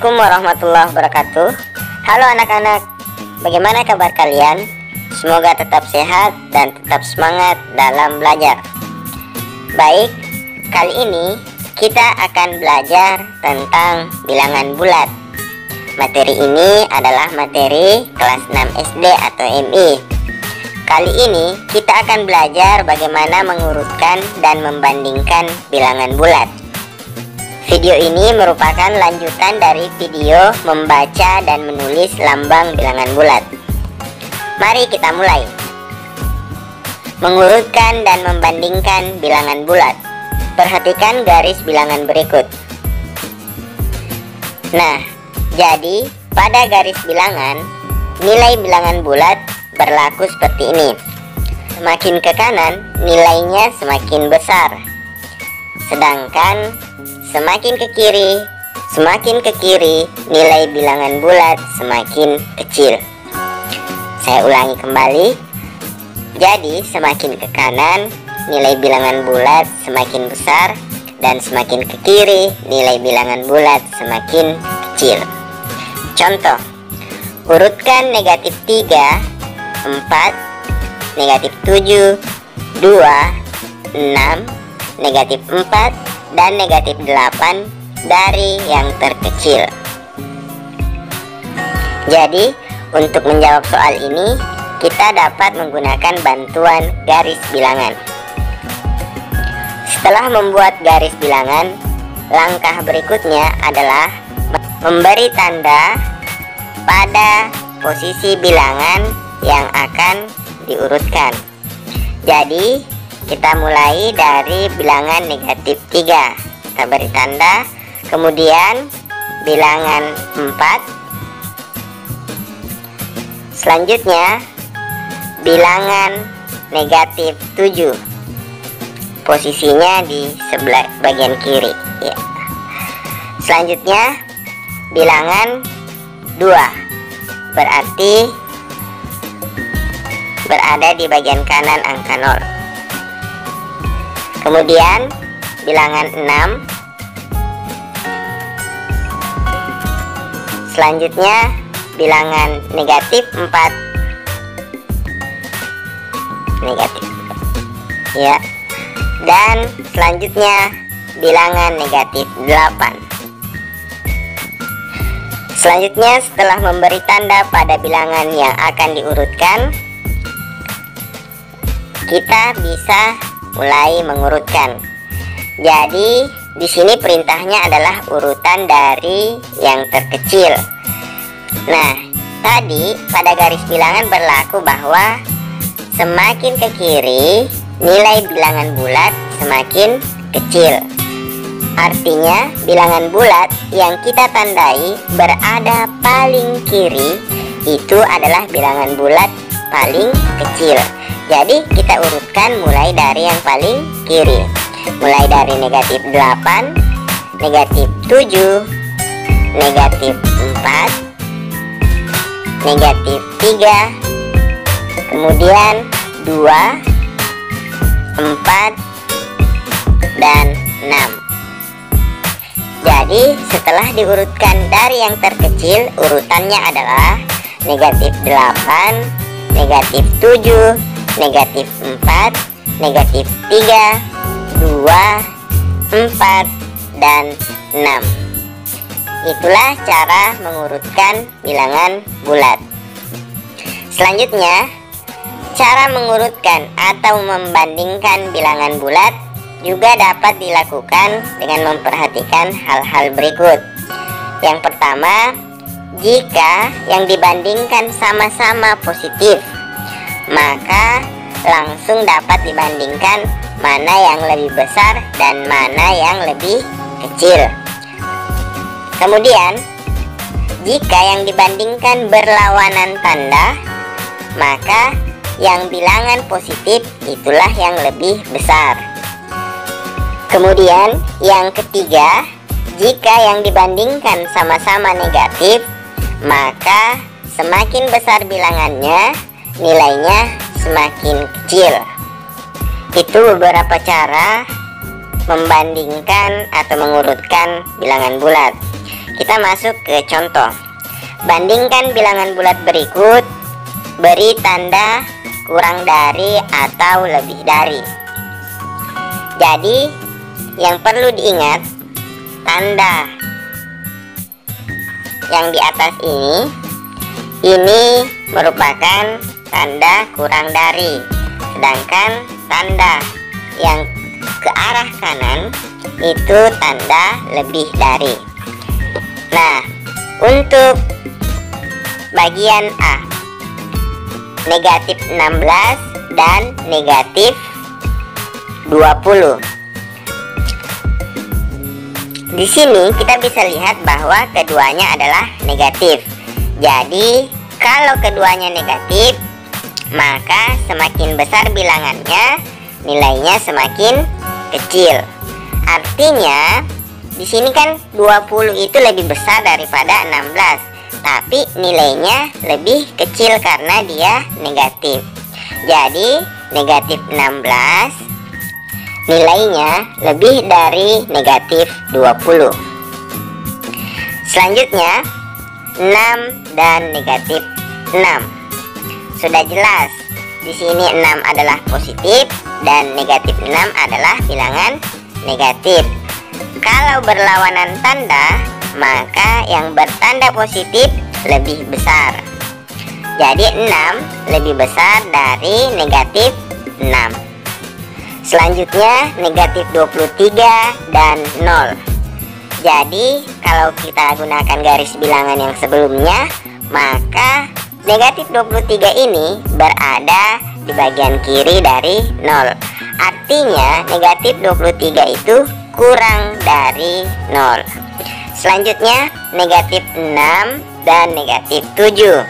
Assalamualaikum warahmatullahi wabarakatuh. Halo anak-anak, bagaimana kabar kalian? Semoga tetap sehat dan tetap semangat dalam belajar. Baik, kali ini kita akan belajar tentang bilangan bulat. Materi ini adalah materi kelas 6 SD atau MI. Kali ini kita akan belajar bagaimana mengurutkan dan membandingkan bilangan bulat. Video ini merupakan lanjutan dari video membaca dan menulis lambang bilangan bulat. Mari kita mulai. Mengurutkan dan membandingkan bilangan bulat. Perhatikan garis bilangan berikut. Nah, jadi pada garis bilangan, nilai bilangan bulat berlaku seperti ini. Semakin ke kanan, nilainya semakin besar. Sedangkan semakin ke kiri, nilai bilangan bulat semakin kecil. Saya ulangi kembali. Jadi semakin ke kanan, nilai bilangan bulat semakin besar, dan semakin ke kiri, nilai bilangan bulat semakin kecil. Contoh, urutkan negatif 3, 4, negatif 7, 2, 6, negatif 4, dan negatif 8 dari yang terkecil. Jadi, untuk menjawab soal ini, kita dapat menggunakan bantuan garis bilangan. Setelah membuat garis bilangan, langkah berikutnya adalah memberi tanda pada posisi bilangan yang akan diurutkan. Jadi, kita mulai dari bilangan negatif 3. Kita beri tanda. Kemudian bilangan 4. Selanjutnya bilangan negatif 7. Posisinya di sebelah bagian kiri ya. Selanjutnya bilangan 2. Berarti berada di bagian kanan angka 0. Kemudian bilangan 6. Selanjutnya bilangan negatif 4. Negatif ya. Dan selanjutnya bilangan negatif 8. Selanjutnya, setelah memberi tanda pada bilangan yang akan diurutkan, kita bisa mulai mengurutkan. Jadi di sini perintahnya adalah urutan dari yang terkecil. Nah, tadi pada garis bilangan berlaku bahwa semakin ke kiri, nilai bilangan bulat semakin kecil. Artinya bilangan bulat yang kita tandai berada paling kiri itu adalah bilangan bulat paling kecil. Jadi kita urutkan mulai dari yang paling kiri. Mulai dari negatif 8, negatif 7, negatif 4, negatif 3, kemudian 2, 4, dan 6. Jadi setelah diurutkan dari yang terkecil, urutannya adalah negatif 8, negatif 7, negatif 4, negatif 3, 2, 4, dan 6. Itulah cara mengurutkan bilangan bulat. Selanjutnya, cara mengurutkan atau membandingkan bilangan bulat juga dapat dilakukan dengan memperhatikan hal-hal berikut. Yang pertama, jika yang dibandingkan sama-sama positif, maka langsung dapat dibandingkan mana yang lebih besar dan mana yang lebih kecil. Kemudian, jika yang dibandingkan berlawanan tanda, maka yang bilangan positif itulah yang lebih besar. Kemudian, yang ketiga, jika yang dibandingkan sama-sama negatif, maka semakin besar bilangannya, nilainya semakin kecil. Itu beberapa cara membandingkan atau mengurutkan bilangan bulat. kita masuk ke contoh. Bandingkan bilangan bulat berikut, beri tanda kurang dari atau lebih dari. Jadi yang perlu diingat, tanda yang di atas ini merupakan tanda kurang dari, sedangkan tanda yang ke arah kanan itu tanda lebih dari. Nah, untuk bagian A, negatif 16 dan negatif 20. Di sini kita bisa lihat bahwa keduanya adalah negatif. Jadi kalau keduanya negatif, maka semakin besar bilangannya, nilainya semakin kecil. Artinya di sini kan 20 itu lebih besar daripada 16, tapi nilainya lebih kecil karena dia negatif. Jadi negatif 16 nilainya lebih dari negatif 20. Selanjutnya 6 dan negatif 6. Sudah jelas, di sini 6 adalah positif dan negatif 6 adalah bilangan negatif. Kalau berlawanan tanda, maka yang bertanda positif lebih besar. Jadi 6 lebih besar dari negatif 6. Selanjutnya negatif 23 dan 0. Jadi kalau kita gunakan garis bilangan yang sebelumnya, maka negatif 23 ini berada di bagian kiri dari 0. Artinya negatif 23 itu kurang dari 0. Selanjutnya negatif 6 dan negatif 7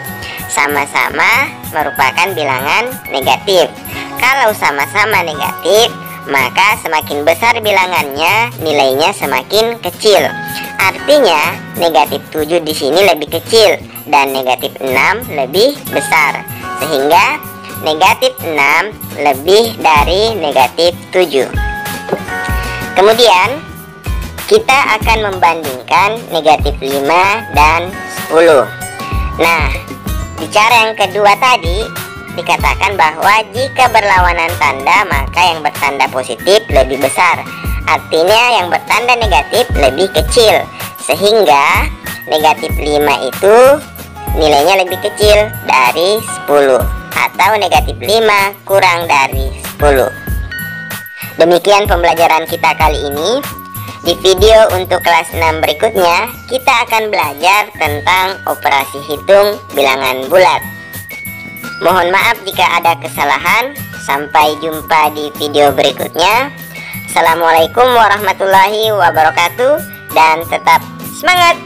sama-sama merupakan bilangan negatif. Kalau sama-sama negatif, maka semakin besar bilangannya, nilainya semakin kecil. Artinya negatif 7 di sini lebih kecil dan negatif 6 lebih besar, sehingga negatif 6 lebih dari negatif 7. Kemudian kita akan membandingkan negatif 5 dan 10. Nah, di cara yang kedua tadi dikatakan bahwa jika berlawanan tanda, maka yang bertanda positif lebih besar. Artinya yang bertanda negatif lebih kecil, sehingga negatif 5 itu nilainya lebih kecil dari 10, atau negatif 5 kurang dari 10. Demikian pembelajaran kita kali ini. Di video untuk kelas 6 berikutnya, kita akan belajar tentang operasi hitung bilangan bulat. Mohon maaf jika ada kesalahan. Sampai jumpa di video berikutnya. Assalamualaikum warahmatullahi wabarakatuh, dan tetap semangat!